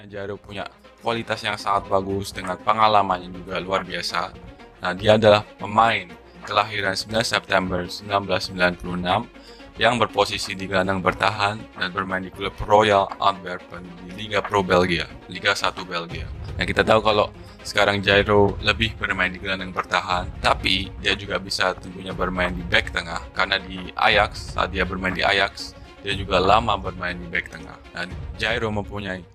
Jairo punya kualitas yang sangat bagus dengan pengalaman yang juga luar biasa. Nah, dia adalah pemain kelahiran 9 September 1996 yang berposisi di gelandang bertahan dan bermain di klub Royal Antwerpen di Liga Pro Belgia, Liga 1 Belgia. Nah, kita tahu kalau sekarang Jairo lebih bermain di gelandang bertahan, tapi dia juga bisa tentunya bermain di back tengah karena di Ajax, saat dia bermain di Ajax, dia juga lama bermain di back tengah. Dan Jairo mempunyai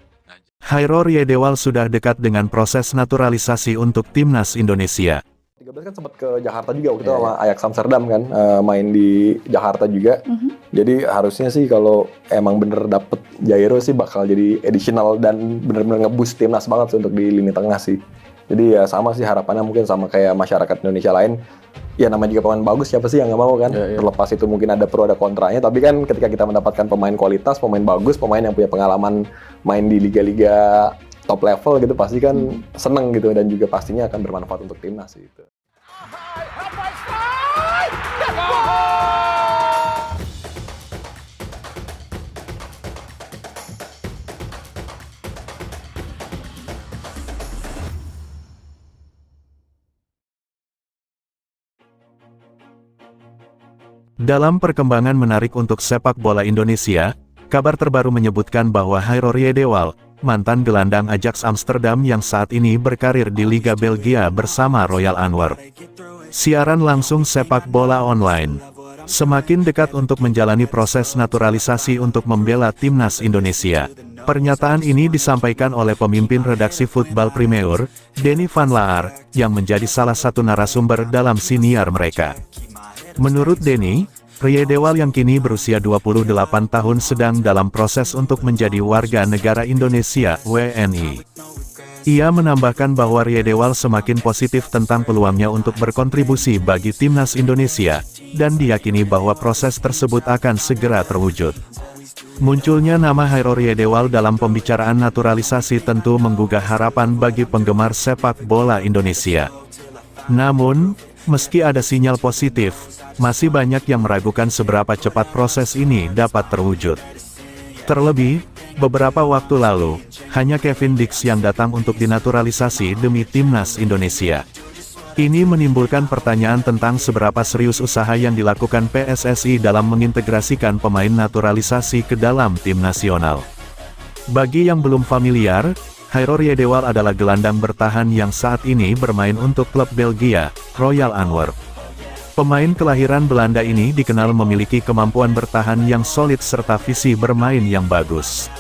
Hairo Riedewald sudah dekat dengan proses naturalisasi untuk timnas Indonesia. 13 kan sempat ke Jakarta juga waktu itu sama Ajax Amsterdam kan, main di Jakarta juga. Jadi harusnya sih kalau emang bener dapet Jairo sih bakal jadi additional dan bener-bener nge-boost timnas banget sih untuk di lini tengah sih. Jadi ya sama sih harapannya mungkin sama kayak masyarakat Indonesia lain. Ya namanya juga pemain bagus, siapa sih yang nggak mau kan? Terlepas itu mungkin ada pro ada kontranya, tapi kan ketika kita mendapatkan pemain kualitas, pemain bagus, pemain yang punya pengalaman main di liga-liga top level gitu, pasti kan seneng gitu dan juga pastinya akan bermanfaat untuk timnas gitu. Dalam perkembangan menarik untuk sepak bola Indonesia, kabar terbaru menyebutkan bahwa Hairo Riedewald, mantan gelandang Ajax Amsterdam yang saat ini berkarir di Liga Belgia bersama Royal Antwerp. Siaran langsung sepak bola online. Semakin dekat untuk menjalani proses naturalisasi untuk membela timnas Indonesia. Pernyataan ini disampaikan oleh pemimpin redaksi Football Premier, Denny van Laar, yang menjadi salah satu narasumber dalam siniar mereka. Menurut Denny, Riedewald yang kini berusia 28 tahun sedang dalam proses untuk menjadi warga negara Indonesia, WNI. Ia menambahkan bahwa Riedewald semakin positif tentang peluangnya untuk berkontribusi bagi timnas Indonesia, dan diyakini bahwa proses tersebut akan segera terwujud. Munculnya nama Hairo Riedewald dalam pembicaraan naturalisasi tentu menggugah harapan bagi penggemar sepak bola Indonesia. Namun, meski ada sinyal positif, masih banyak yang meragukan seberapa cepat proses ini dapat terwujud. Terlebih, beberapa waktu lalu, hanya Kevin Dix yang datang untuk dinaturalisasi demi timnas Indonesia. Ini menimbulkan pertanyaan tentang seberapa serius usaha yang dilakukan PSSI dalam mengintegrasikan pemain naturalisasi ke dalam tim nasional. Bagi yang belum familiar, Hairo Riedewald adalah gelandang bertahan yang saat ini bermain untuk klub Belgia, Royal Antwerp. Pemain kelahiran Belanda ini dikenal memiliki kemampuan bertahan yang solid serta visi bermain yang bagus.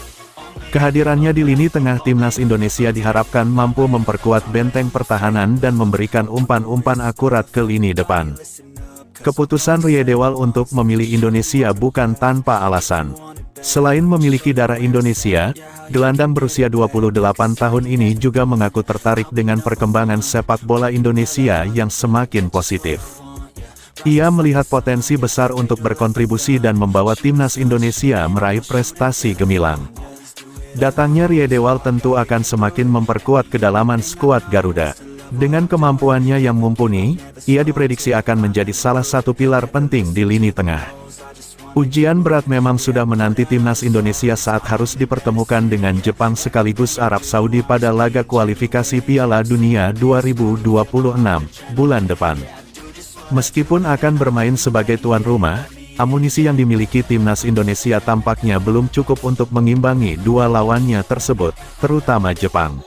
Kehadirannya di lini tengah timnas Indonesia diharapkan mampu memperkuat benteng pertahanan dan memberikan umpan-umpan akurat ke lini depan. Keputusan Riedewald untuk memilih Indonesia bukan tanpa alasan. Selain memiliki darah Indonesia, gelandang berusia 28 tahun ini juga mengaku tertarik dengan perkembangan sepak bola Indonesia yang semakin positif. Ia melihat potensi besar untuk berkontribusi dan membawa timnas Indonesia meraih prestasi gemilang. Datangnya Riedewald tentu akan semakin memperkuat kedalaman skuad Garuda. Dengan kemampuannya yang mumpuni, ia diprediksi akan menjadi salah satu pilar penting di lini tengah. Ujian berat memang sudah menanti timnas Indonesia saat harus dipertemukan dengan Jepang sekaligus Arab Saudi pada laga kualifikasi Piala Dunia 2026, bulan depan. Meskipun akan bermain sebagai tuan rumah, amunisi yang dimiliki timnas Indonesia tampaknya belum cukup untuk mengimbangi dua lawannya tersebut, terutama Jepang.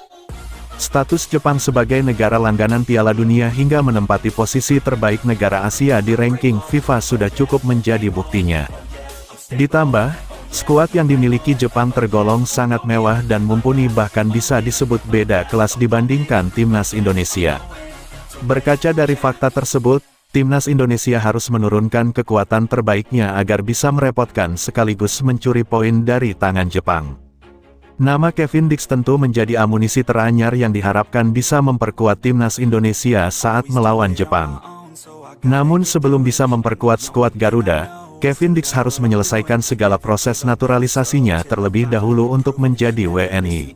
Status Jepang sebagai negara langganan Piala Dunia hingga menempati posisi terbaik negara Asia di ranking FIFA sudah cukup menjadi buktinya. Ditambah, skuad yang dimiliki Jepang tergolong sangat mewah dan mumpuni bahkan bisa disebut beda kelas dibandingkan timnas Indonesia. Berkaca dari fakta tersebut, timnas Indonesia harus menurunkan kekuatan terbaiknya agar bisa merepotkan sekaligus mencuri poin dari tangan Jepang. Nama Kevin Dix tentu menjadi amunisi teranyar yang diharapkan bisa memperkuat timnas Indonesia saat melawan Jepang. Namun sebelum bisa memperkuat skuad Garuda, Kevin Dix harus menyelesaikan segala proses naturalisasinya terlebih dahulu untuk menjadi WNI.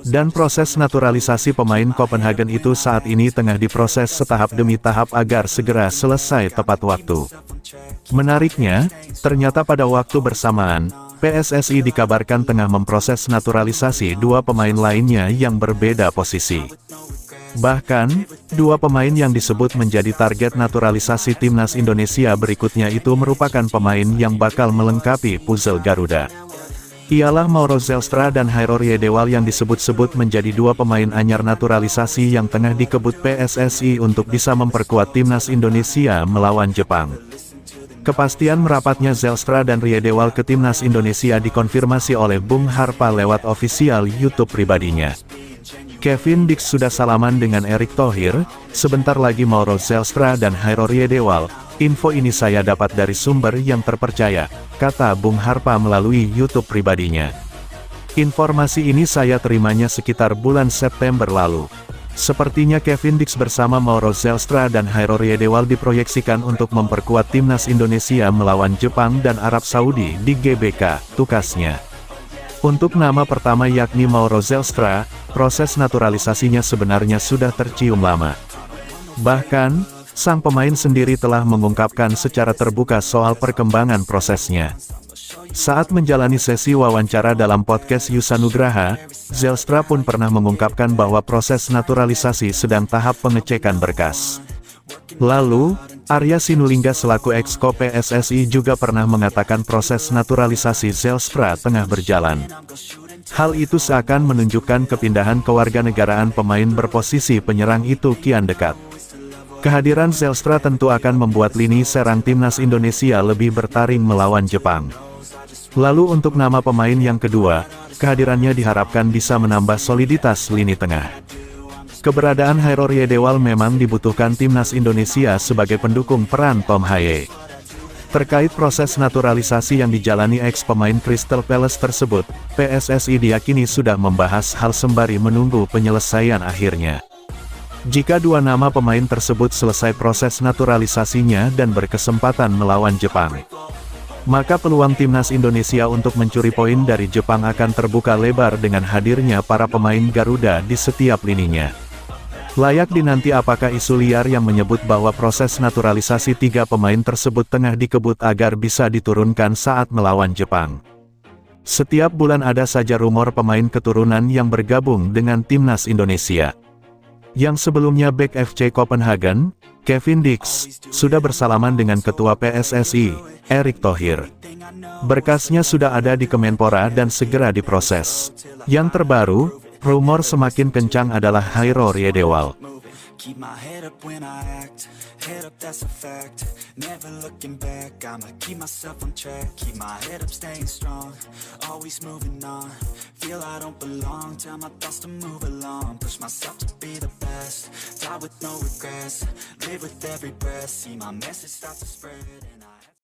Dan proses naturalisasi pemain Copenhagen itu saat ini tengah diproses setahap demi tahap agar segera selesai tepat waktu. Menariknya, ternyata pada waktu bersamaan, PSSI dikabarkan tengah memproses naturalisasi dua pemain lainnya yang berbeda posisi. Bahkan, dua pemain yang disebut menjadi target naturalisasi timnas Indonesia berikutnya itu merupakan pemain yang bakal melengkapi puzzle Garuda. Ialah Mauro Zelstra dan Hairor Yedewal yang disebut-sebut menjadi dua pemain anyar naturalisasi yang tengah dikebut PSSI untuk bisa memperkuat timnas Indonesia melawan Jepang. Kepastian merapatnya Zelstra dan Riedewal ke timnas Indonesia dikonfirmasi oleh Bung Harpa lewat official YouTube pribadinya. Kevin Dix sudah salaman dengan Erick Thohir, sebentar lagi Mauro Zelstra dan Hairor Yedewal. Info ini saya dapat dari sumber yang terpercaya, kata Bung Harpa melalui YouTube pribadinya. Informasi ini saya terimanya sekitar bulan September lalu. Sepertinya Kevin Dix bersama Mauro Zelstra dan Hairor Yedewal diproyeksikan untuk memperkuat timnas Indonesia melawan Jepang dan Arab Saudi di GBK, tukasnya. Untuk nama pertama yakni Mauro Zelstra, proses naturalisasinya sebenarnya sudah tercium lama. Bahkan, sang pemain sendiri telah mengungkapkan secara terbuka soal perkembangan prosesnya. Saat menjalani sesi wawancara dalam podcast Yusanugraha, Zelstra pun pernah mengungkapkan bahwa proses naturalisasi sedang tahap pengecekan berkas. Lalu, Arya Sinulinga selaku exco PSSI juga pernah mengatakan proses naturalisasi Zelstra tengah berjalan. Hal itu seakan menunjukkan kepindahan kewarganegaraan pemain berposisi penyerang itu kian dekat. Kehadiran Zelstra tentu akan membuat lini serang timnas Indonesia lebih bertaring melawan Jepang. Lalu untuk nama pemain yang kedua, kehadirannya diharapkan bisa menambah soliditas lini tengah. Keberadaan Hairor Yedewal memang dibutuhkan timnas Indonesia sebagai pendukung peran Tom Haye. Terkait proses naturalisasi yang dijalani ex-pemain Crystal Palace tersebut, PSSI diyakini sudah membahas hal sembari menunggu penyelesaian akhirnya. Jika dua nama pemain tersebut selesai proses naturalisasinya dan berkesempatan melawan Jepang, maka peluang timnas Indonesia untuk mencuri poin dari Jepang akan terbuka lebar dengan hadirnya para pemain Garuda di setiap lininya. Layak dinanti apakah isu liar yang menyebut bahwa proses naturalisasi tiga pemain tersebut tengah dikebut agar bisa diturunkan saat melawan Jepang. Setiap bulan ada saja rumor pemain keturunan yang bergabung dengan timnas Indonesia. Yang sebelumnya bek FC Copenhagen, Kevin Dix, sudah bersalaman dengan Ketua PSSI, Erick Thohir. Berkasnya sudah ada di Kemenpora dan segera diproses. Yang terbaru, rumor semakin kencang adalah Hairor Yedewal. Keep my head up when I act, head up that's a fact, never looking back, I'ma keep myself on track, keep my head up staying strong, always moving on, feel I don't belong, tell my thoughts to move along, push myself to be the best, die with no regrets, live with every breath, see my message start to spread.